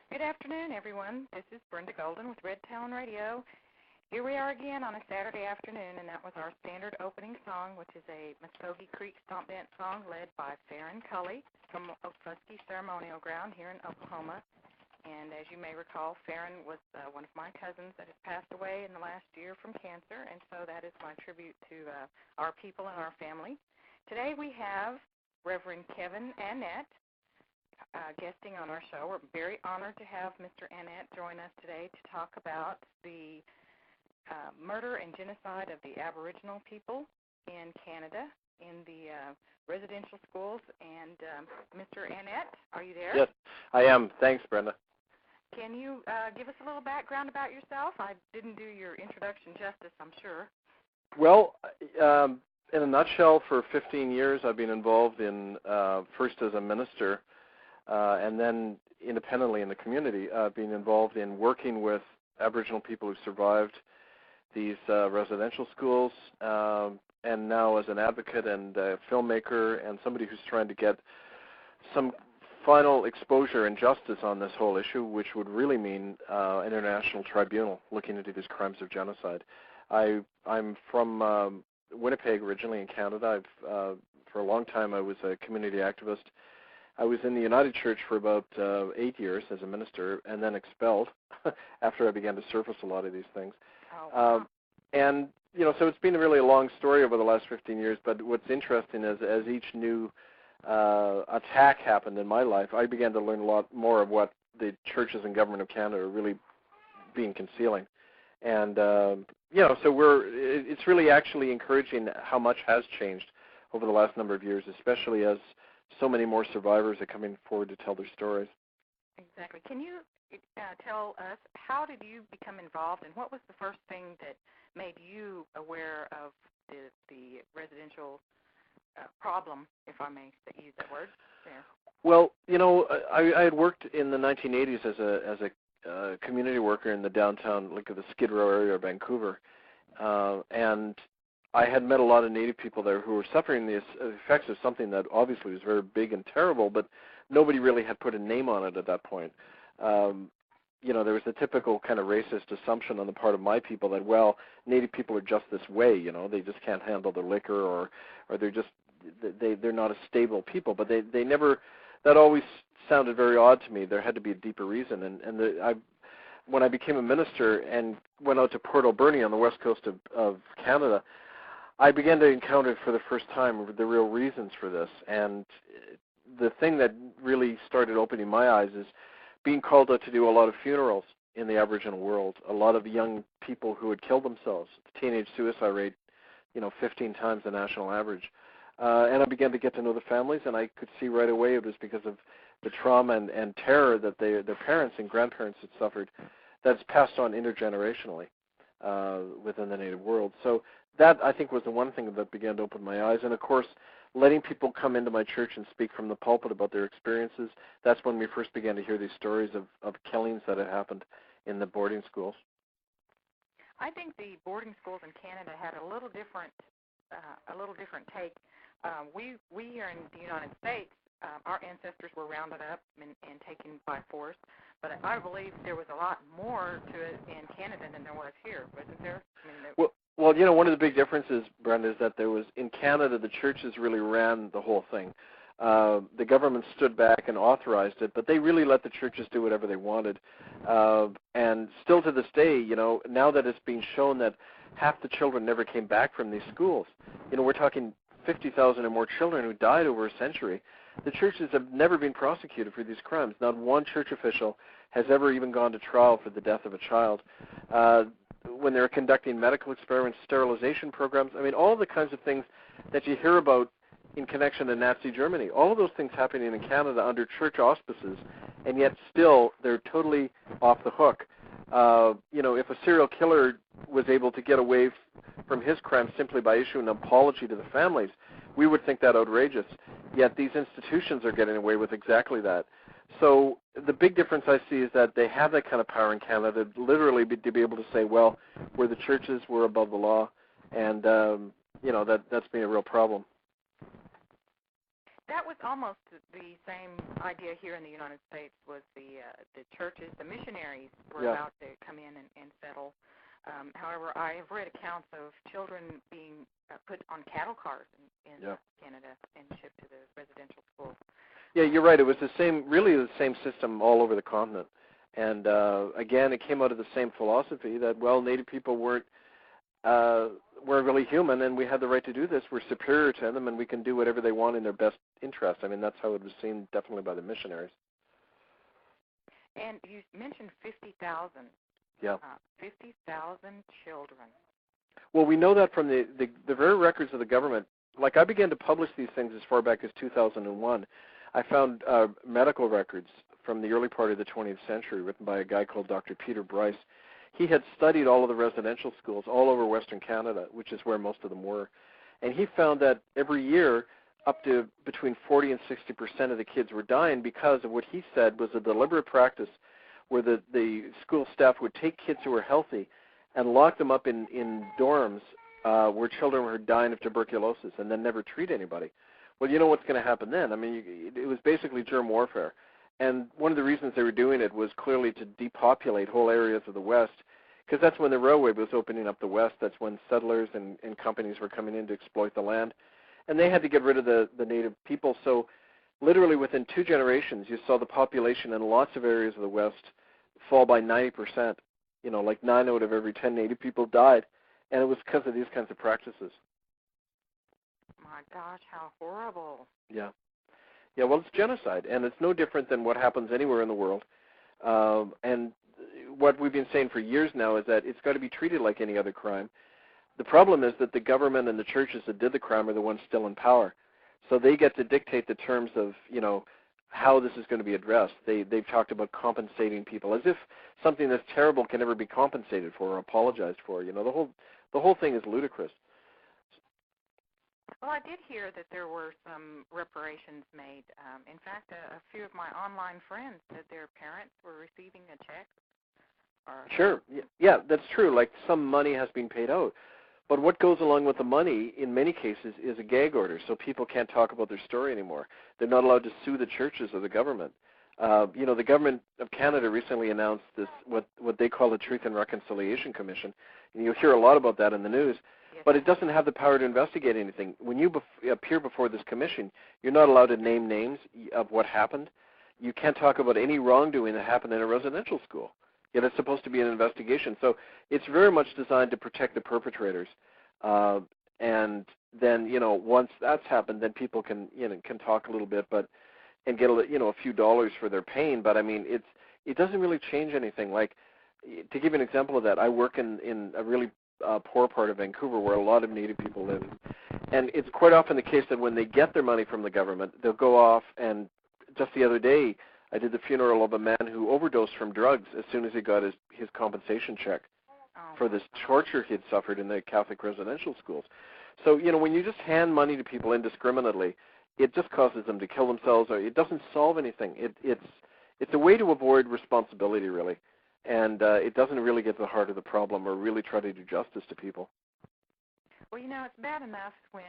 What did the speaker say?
Good afternoon, everyone. This is Brenda Golden with Red Town Radio. Here we are again on a Saturday afternoon, and that was our standard opening song, which is a Muskogee Creek Stomp Dance song led by Farron Cully from Okfuskee Ceremonial Ground here in Oklahoma. And as you may recall, Farron was one of my cousins that has passed away in the last year from cancer, and so that is my tribute to our people and our family. Today we have Reverend Kevin Annett guesting on our show. We're very honored to have Mr. Annett join us today to talk about the murder and genocide of the Aboriginal people in Canada in the residential schools. And Mr. Annett, are you there? Yes, I am. Thanks, Brenda. Can you give us a little background about yourself? I didn't do your introduction justice, I'm sure. Well, in a nutshell, for 15 years I've been involved in, first as a minister and then independently in the community, being involved in working with Aboriginal people who survived these residential schools, and now as an advocate and a filmmaker and somebody who's trying to get some final exposure and justice on this whole issue, which would really mean an international tribunal looking into these crimes of genocide. I'm from Winnipeg originally in Canada. For a long time I was a community activist. I was in the United Church for about 8 years as a minister and then expelled after I began to surface a lot of these things. Oh, wow. And, so it's been really a long story over the last 15 years, but what's interesting is as each new attack happened in my life, I began to learn a lot more of what the churches and government of Canada are really being concealing. And, so it's really actually encouraging how much has changed over the last number of years, especially as so many more survivors are coming forward to tell their stories. Exactly. Can you tell us, how did you become involved, and what was the first thing that made you aware of the residential problem, if I may use that word? Yeah. Well, I had worked in the 1980s as a community worker in the downtown, like the Skid Row area of Vancouver, and I had met a lot of Native people there who were suffering the effects of something that obviously was very big and terrible, but nobody really had put a name on it at that point. There was a typical kind of racist assumption on the part of my people that, well, Native people are just this way, they just can't handle the liquor, or they're not a stable people. But they never, that always sounded very odd to me. There had to be a deeper reason. And when I became a minister and went out to Port Alberni on the west coast of Canada, I began to encounter for the first time the real reasons for this. And the thing that really started opening my eyes is being called out to do a lot of funerals in the Aboriginal world, a lot of young people who had killed themselves. The teenage suicide rate, 15 times the national average. And I began to get to know the families, and I could see right away it was because of the trauma and terror that their parents and grandparents had suffered that's passed on intergenerationally within the Native world. So that, I think, was the one thing that began to open my eyes. And, of course, letting people come into my church and speak from the pulpit about their experiences, that's when we first began to hear these stories of killings that had happened in the boarding schools. I think the boarding schools in Canada had a little different take. We here in the United States, our ancestors were rounded up and taken by force, but I believe there was a lot more to it in Canada than there was here, wasn't there? Well, one of the big differences, Brenda, is that there was, in Canada, the churches really ran the whole thing. The government stood back and authorized it, but they really let the churches do whatever they wanted. And still to this day, now that it's being shown that half the children never came back from these schools, we're talking 50,000 or more children who died over a century. The churches have never been prosecuted for these crimes. Not one church official has ever even gone to trial for the death of a child. When they're conducting medical experiments, sterilization programs, all the kinds of things that you hear about in connection to Nazi Germany, all of those things happening in Canada under church auspices, and yet still they're totally off the hook. If a serial killer was able to get away from his crime simply by issuing an apology to the families, we would think that outrageous. Yet these institutions are getting away with exactly that. So the big difference I see is that they have that kind of power in Canada, literally to be able to say, well, we're the churches, we're above the law, and that's been a real problem. that was almost the same idea here in the United States. Was the churches, the missionaries were about to come in and settle. However, I have read accounts of children being put on cattle cars in Canada and shipped to the residential schools. Yeah, you're right. It was really the same system all over the continent. And again, it came out of the same philosophy that, well, Native people weren't really human, and we had the right to do this. We're superior to them, and we can do whatever they want in their best interest. I mean, that's how it was seen definitely by the missionaries. And you mentioned 50,000. Yeah. 50,000 children. Well, we know that from the very records of the government. Like, I began to publish these things as far back as 2001. I found medical records from the early part of the 20th century written by a guy called Dr. Peter Bryce. He had studied all of the residential schools all over Western Canada, which is where most of them were. And he found that every year up to between 40 and 60% of the kids were dying because of what he said was a deliberate practice where the school staff would take kids who were healthy and lock them up in dorms where children were dying of tuberculosis and then never treat anybody. Well, you know what's going to happen then. I mean, it was basically germ warfare. And one of the reasons they were doing it was clearly to depopulate whole areas of the West, because that's when the railway was opening up the West. That's when settlers and companies were coming in to exploit the land. And they had to get rid of the native people. So literally within 2 generations, you saw the population in lots of areas of the West fall by 90%. You know, like 9 out of every 10 native people died. And it was because of these kinds of practices. My gosh, how horrible. Yeah. Yeah, well, it's genocide, and it's no different than what happens anywhere in the world. And what we've been saying for years now is that it's got to be treated like any other crime. The problem is that the government and the churches that did the crime are the ones still in power. So they get to dictate the terms of, you know, how this is going to be addressed. They've talked about compensating people as if something that's terrible can ever be compensated for or apologized for. You know, the whole thing is ludicrous. Well, I did hear that there were some reparations made. In fact, a few of my online friends said their parents were receiving a check. Sure. Yeah, that's true. Like, some money has been paid out. But what goes along with the money, in many cases, is a gag order, so people can't talk about their story anymore. They're not allowed to sue the churches or the government. You know, the government of Canada recently announced this, what they call the Truth and Reconciliation Commission, and you'll hear a lot about that in the news. But it doesn't have the power to investigate anything. When you appear before this commission, you're not allowed to name names of what happened. You can't talk about any wrongdoing that happened in a residential school. Yet it's supposed to be an investigation. So it's very much designed to protect the perpetrators. And then, you know, once that's happened, then people can talk a little bit, and get a few dollars for their pain. But I mean, it doesn't really change anything. Like, to give you an example of that, I work in a really poor part of Vancouver where a lot of Native people live. And it's quite often the case that when they get their money from the government, they'll go off, and just the other day I did the funeral of a man who overdosed from drugs as soon as he got his compensation check for this torture he'd suffered in the Catholic residential schools. So, you know, when you just hand money to people indiscriminately, it just causes them to kill themselves, or it doesn't solve anything. It's a way to avoid responsibility, really. And it doesn't really get to the heart of the problem or really try to do justice to people. Well, you know, it's bad enough when